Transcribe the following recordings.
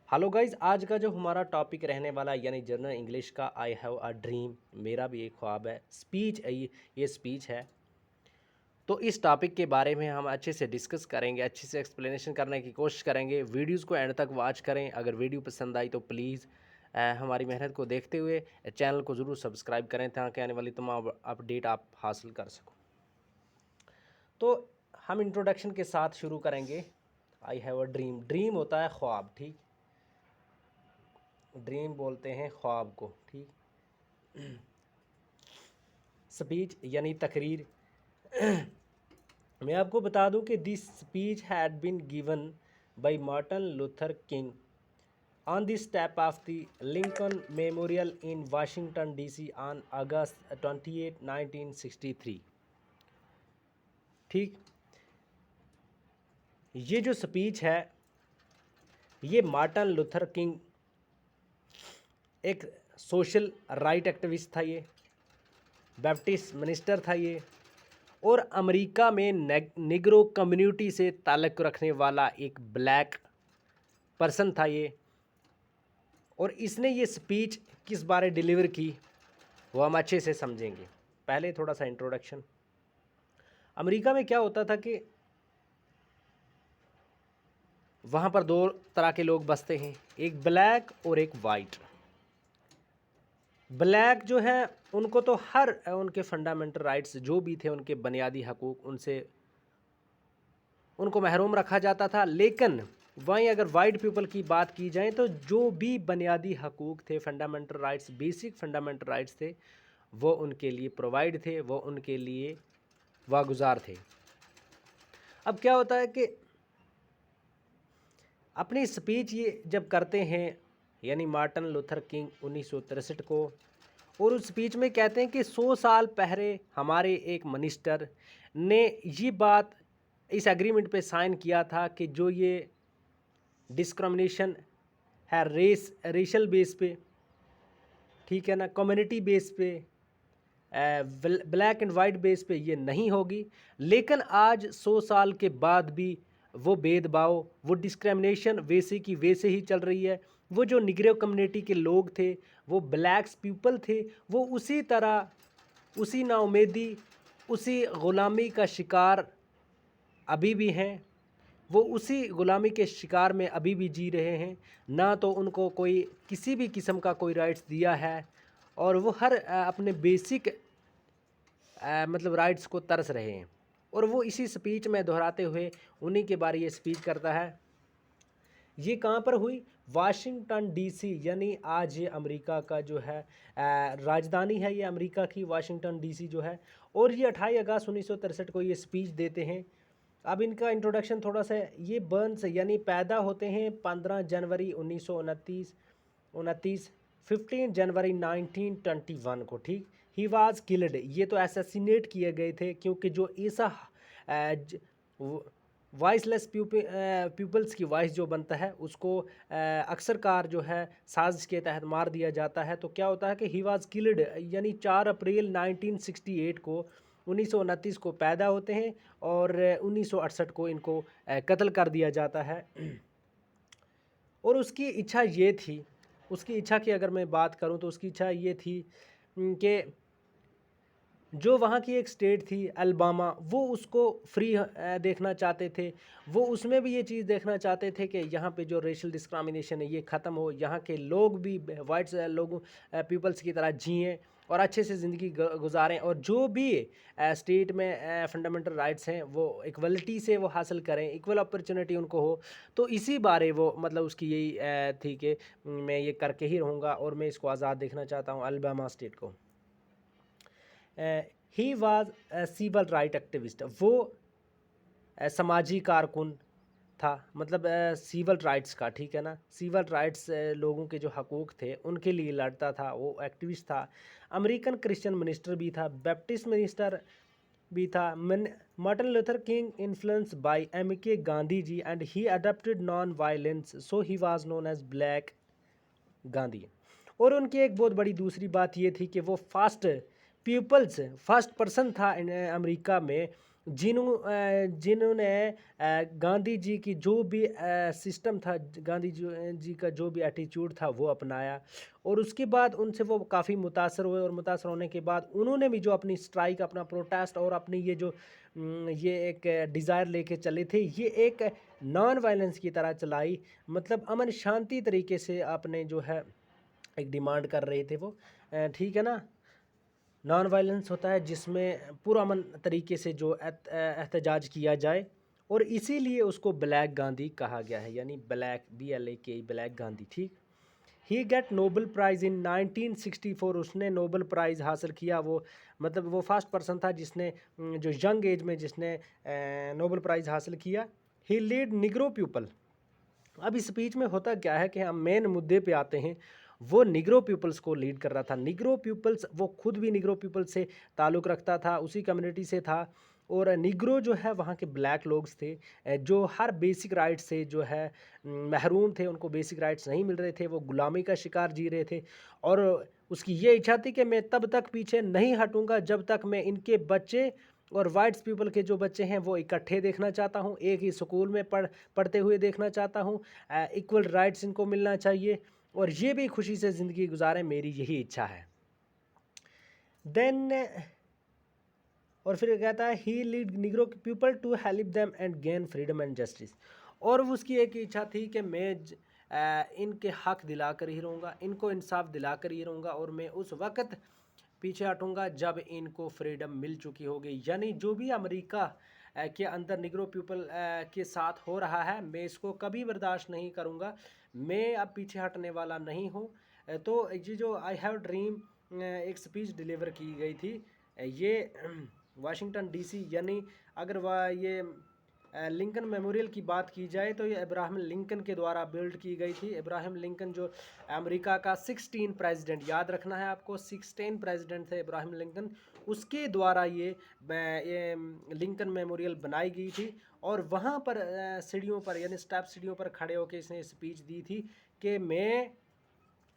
Hello guys, आज का जो हमारा टॉपिक रहने वाला है यानी जनरल इंग्लिश का आई हैव अ ड्रीम, मेरा भी एक ख्वाब है। स्पीच ये स्पीच है। तो इस टॉपिक के बारे में हम अच्छे से डिस्कस करेंगे, अच्छे से एक्सप्लेनेशन करने की कोशिश करेंगे। वीडियोस को एंड तक वॉच करें। अगर वीडियो पसंद आई तो प्लीज़ हमारी मेहनत को देखते हुए चैनल को ज़रूर सब्सक्राइब करें ताकि आने वाली तमाम अपडेट आप हासिल कर सको। तो हम इंट्रोडक्शन के साथ शुरू करेंगे। I have a dream. Dream होता है ख्वाब, ठीक। ड्रीम बोलते हैं ख्वाब को, ठीक। स्पीच यानी तकरीर। मैं आपको बता दूं कि this speech had been given by Martin Luther King on the step of the Lincoln Memorial in Washington DC on August 28 1963, ठीक। ये जो स्पीच है ये मार्टिन लूथर किंग एक सोशल राइट एक्टिविस्ट था, ये बैप्टिस्ट मिनिस्टर था ये, और अमेरिका में निग्रो कम्युनिटी से ताल्लुक़ रखने वाला एक ब्लैक पर्सन था ये। और इसने ये स्पीच किस बारे डिलीवर की वो हम अच्छे से समझेंगे। पहले थोड़ा सा इंट्रोडक्शन। अमेरिका में क्या होता था कि वहाँ पर दो तरह के लोग बसते हैं, एक ब्लैक और एक वाइट। ब्लैक जो है उनको तो हर उनके फंडामेंटल राइट्स जो भी थे, उनके बुनियादी हकूक़, उनसे उनको महरूम रखा जाता था। लेकिन वहीं अगर वाइट पीपल की बात की जाए तो जो भी बुनियादी हकूक़ थे, fundamental rights, basic fundamental rights थे, वो उनके लिए प्रोवाइड थे, वो उनके लिए वागुजार थे। अब क्या होता है कि अपनी स्पीच ये जब करते हैं यानी मार्टिन लूथर किंग 1963 को, और उस स्पीच में कहते हैं कि 100 साल पहले हमारे एक मिनिस्टर ने ये बात इस एग्रीमेंट पे साइन किया था कि जो ये डिस्क्रिमिनेशन है रेशल बेस पे, ठीक है ना, कम्युनिटी बेस पे, ब्लैक एंड वाइट बेस पे ये नहीं होगी। लेकिन आज 100 साल के बाद भी वो भेदभाव, वो डिस्क्रिमिनेशन वैसे की वैसे ही चल रही है। वो जो निग्रो कम्युनिटी के लोग थे, वो ब्लैक्स पीपल थे, वो उसी तरह, उसी नाउमेदी, उसी ग़ुलामी का शिकार अभी भी हैं। वो उसी ग़ुलामी के शिकार में अभी भी जी रहे हैं। ना तो उनको कोई किसी भी किस्म का कोई राइट्स दिया है, और वो हर अपने बेसिक मतलब राइट्स को तरस रहे हैं। और वो इसी स्पीच में दोहराते हुए उन्हीं के बारे ये स्पीच करता है। ये कहाँ पर हुई? वाशिंगटन डीसी, यानी आज ये अमेरिका का जो है राजधानी है, ये अमेरिका की वाशिंगटन डीसी जो है। और ये 28 अगस्त 1963 को ये स्पीच देते हैं। अब इनका इंट्रोडक्शन थोड़ा सा, ये बर्न्स यानी पैदा होते हैं 15 जनवरी 1929 15 जनवरी 1921 को, ठीक। ही वाज किल्ड, ये तो असैसिनेट किए गए थे क्योंकि जो ऐसा वॉइसलेस पीपल्स की वॉइस जो बनता है उसको अक्सर कार जो है साजिश के तहत मार दिया जाता है। तो क्या होता है कि ही वाज किल्ड यानी 4 अप्रैल 1968 को 1929 को पैदा होते हैं, और 1968 को इनको कत्ल कर दिया जाता है। और उसकी इच्छा ये थी, उसकी इच्छा की अगर मैं बात करूं तो उसकी इच्छा ये थी कि जो वहाँ की एक स्टेट थी अलबामा, वो उसको फ्री देखना चाहते थे। वो उसमें भी ये चीज़ देखना चाहते थे कि यहाँ पे जो रेशल डिस्क्रिमिनेशन है ये ख़त्म हो, यहाँ के लोग भी वाइट्स लोगों पीपल्स की तरह जिएँ और अच्छे से ज़िंदगी गुजारें, और जो भी स्टेट में फंडामेंटल राइट्स हैं वो इक्वलिटी से वो हासिल करें, इक्वल अपॉर्चुनिटी उनको हो। तो इसी बारे वो मतलब उसकी यही थी कि मैं ये करके ही रहूँगा और मैं इसको आज़ाद देखना चाहता हूँ, अलबामा स्टेट को। He was civil right activist, वो समाजी कारकुन था, मतलब सिविल राइट्स का, ठीक है ना। सिविल राइट्स लोगों के जो हकूक़ थे उनके लिए लड़ता था, वो एक्टिविस्ट था। अमेरिकन क्रिश्चियन मिनिस्टर भी था, बैप्टिस्ट मिनिस्टर भी था। Martin Luther King influence by M K. Gandhi ji and he adopted non violence, so he was known as black Gandhi. और उनकी एक बहुत बड़ी दूसरी बात ये थी कि वो फर्स्ट पर्सन था अमेरिका में जिन्होंने गांधी जी की जो भी सिस्टम था, गांधी जी का जो भी एटीट्यूड था वो अपनाया, और उसके बाद उनसे वो काफ़ी मुतासर हुए, और मुतासर होने के बाद उन्होंने भी जो अपनी स्ट्राइक, अपना प्रोटेस्ट और अपनी ये जो ये एक डिज़ायर लेके चले थे, ये एक नॉन वायलेंस की तरह चलाई, मतलब अमन शांति तरीके से आपने जो है एक डिमांड कर रहे थे वो, ठीक है ना। नॉन वायलेंस होता है जिसमें पुरअमन तरीके से जो एहतजाज किया जाए, और इसीलिए उसको ब्लैक गांधी कहा गया है, यानी ब्लैक, BLAK, ब्लैक गांधी, ठीक। ही गेट नोबल प्राइज़ इन 1964, उसने नोबल प्राइज़ हासिल किया, वो मतलब वो फर्स्ट पर्सन था जिसने जो यंग एज में जिसने नोबल प्राइज़ हासिल किया। ही लीड निग्रो पीपल। अब इस स्पीच में होता क्या है कि हम मेन मुद्दे पे आते हैं। वो निग्रो पीपल्स को लीड कर रहा था। निग्रो पीपल्स, वो खुद भी निग्रो पीपल्स से ताल्लुक़ रखता था, उसी कम्युनिटी से था, और निग्रो जो है वहाँ के ब्लैक लोग थे, जो हर बेसिक राइट से जो है महरूम थे, उनको बेसिक राइट्स नहीं मिल रहे थे, वो गुलामी का शिकार जी रहे थे, और उसकी ये इच्छा थी कि मैं तब तक पीछे नहीं हटूँगा जब तक मैं इनके बच्चे और वाइट्स पीपल के जो बच्चे हैं वो इकट्ठे देखना चाहता हूँ, एक ही स्कूल में पढ़ते हुए देखना चाहता हूँ, इक्वल राइट्स इनको मिलना चाहिए, और ये भी खुशी से ज़िंदगी गुजारें, मेरी यही इच्छा है। देन और फिर कहता है he lead negro people to help them and gain freedom and justice, और उसकी एक इच्छा थी कि मैं इनके हक दिला कर ही रहूँगा, इनको इंसाफ दिला कर ही रहूँगा, और मैं उस वक़्त पीछे हटूँगा जब इनको फ्रीडम मिल चुकी होगी। यानी जो भी अमेरिका के अंदर निग्रो पीपल के साथ हो रहा है, मैं इसको कभी बर्दाश्त नहीं करूँगा, मैं अब पीछे हटने वाला नहीं हूँ। तो ये जो आई हैव ड्रीम एक स्पीच डिलीवर की गई थी, ये वाशिंगटन DC, यानी अगर वह ये लिंकन मेमोरियल की बात की जाए तो ये अब्राहम लिंकन के द्वारा बिल्ड की गई थी। अब्राहम लिंकन जो अमेरिका का 16 प्रेसिडेंट, याद रखना है आपको, 16 प्रेसिडेंट थे अब्राहम लिंकन, उसके द्वारा ये लिंकन मेमोरियल बनाई गई थी, और वहाँ पर सीढ़ियों पर, यानी स्टेप सीढ़ियों पर खड़े होकर इसने स्पीच दी थी कि मैं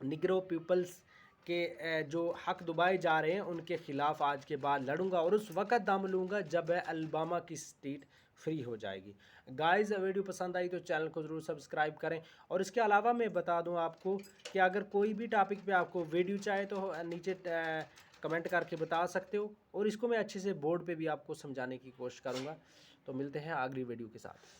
निग्रो पीपल्स के जो हक दबाए जा रहे हैं उनके ख़िलाफ़ आज के बाद लड़ूंगा, और उस वक़्त दम लूँगा जब अलबामा की स्टेट फ्री हो जाएगी। गाइज़, वीडियो पसंद आई तो चैनल को ज़रूर सब्सक्राइब करें, और इसके अलावा मैं बता दूं आपको कि अगर कोई भी टॉपिक पे आपको वीडियो चाहे तो नीचे कमेंट करके बता सकते हो, और इसको मैं अच्छे से बोर्ड पे भी आपको समझाने की कोशिश करूँगा। तो मिलते हैं अगली वीडियो के साथ।